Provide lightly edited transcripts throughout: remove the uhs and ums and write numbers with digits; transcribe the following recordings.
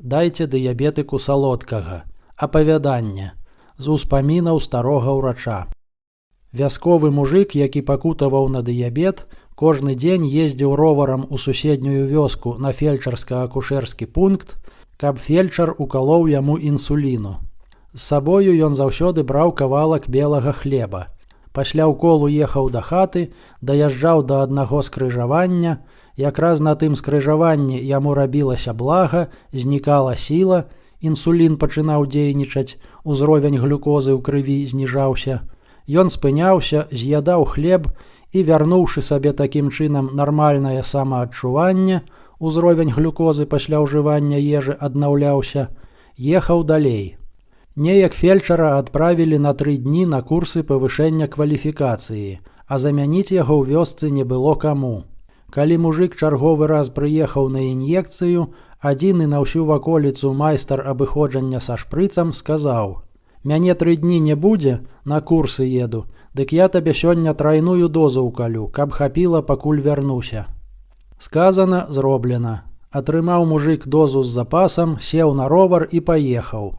Дайце дыябетыку салодкага. Апавяданне. З успамінаў старога ўрача. Вясковы мужык, які пакутаваў на дыябет, кожны дзень ездзіў роварам у суседнюю вёску на фельчарска-акушэрскі пункт, каб фельчар укалоў яму інсуліну. З сабою ён заўсёды браў кавалак белага хлеба. Пасля ўколу ехаў да хаты, даязджаў да аднаго скрыжавання, якраз на тым скрыжаванні яму рабілася блага, знікала сіла, інсулін пачынаў дзейнічаць, узровень глюкозы ў крыві зніжаўся. Ён спыняўся, з'ядаў хлеб і, вярнуўшы сабе такім чынам нармальнае самаадчуванне, узровень глюкозы пасля ўжывання ежы аднаўляўся, ехаў далей. Неяк фельчара адправілі на 3 дні на курсы павышэння кваліфікацыі, а замяніць яго ў вёсцы не было каму. Калі мужык чарговы раз прыехаў на ін'екцыю, адзіны на ўсю ваколіцу майстар абыходжання са шпрыцам сказаў: «Мяне 3 дні не будзе, на курсы еду, дык я табе сёння трайную дозу ўкалю, каб хапіла, пакуль вярнуся». Сказана, зроблена. Атрымаў мужык дозу з запасам, сеў на ровар і паехаў.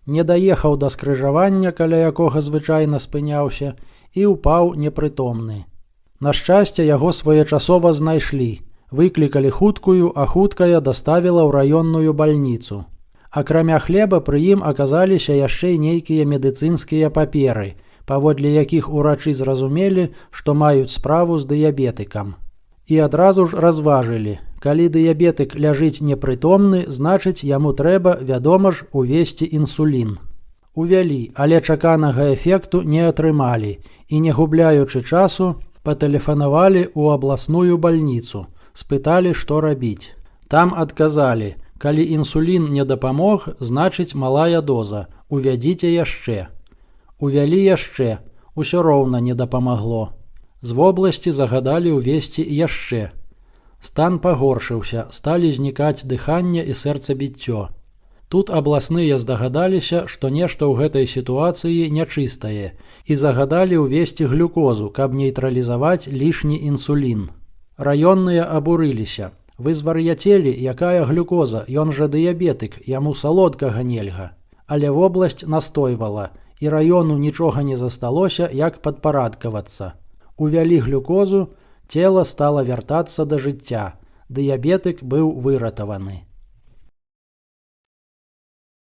Не даехаў да скрыжавання, каля якога звычайна спыняўся, і ўпаў непрытомны. На шчасце, яго своечасова знайшлі. Выклікалі хуткую, а хуткая даставіла ў раённую бальніцу. Акрамя хлеба пры ім аказаліся яшчэ нейкія медыцынскія паперы, паводле якіх урачы зразумелі, што маюць справу з дыябетыкам. І адразу ж разважылі: калі дыябетык ляжыць непрытомны, значыць, яму трэба, вядома ж, увесці інсулін. Увялі, але чаканага эфекту не атрымалі і, не губляючы часу, патэлефанавалі ў абласную бальніцу, спыталі, што рабіць. Там адказалі: калі інсулін не дапамог, значыць, малая доза, увядзіце яшчэ. Увялі яшчэ, усё роўна не дапамагло. З вобласці загадалі ўвесці яшчэ. Стан пагоршыўся, сталі знікаць дыханне і сэрцабіццё. Тут абласныя здагадаліся, што нешта ў гэтай сітуацыі нячыстае, і загадалі ўвесці глюкозу, каб нейтралізаваць лішні інсулін. Раённыя абурыліся: «Вы звар'яцелі, якая глюкоза, ён жа дыябетык, яму салодкага нельга». Але вобласць настойвала, і раёну нічога не засталося, як падпарадкавацца. Увялі глюкозу, цела стала вяртацца да жыцця. Дыябетык быў выратаваны.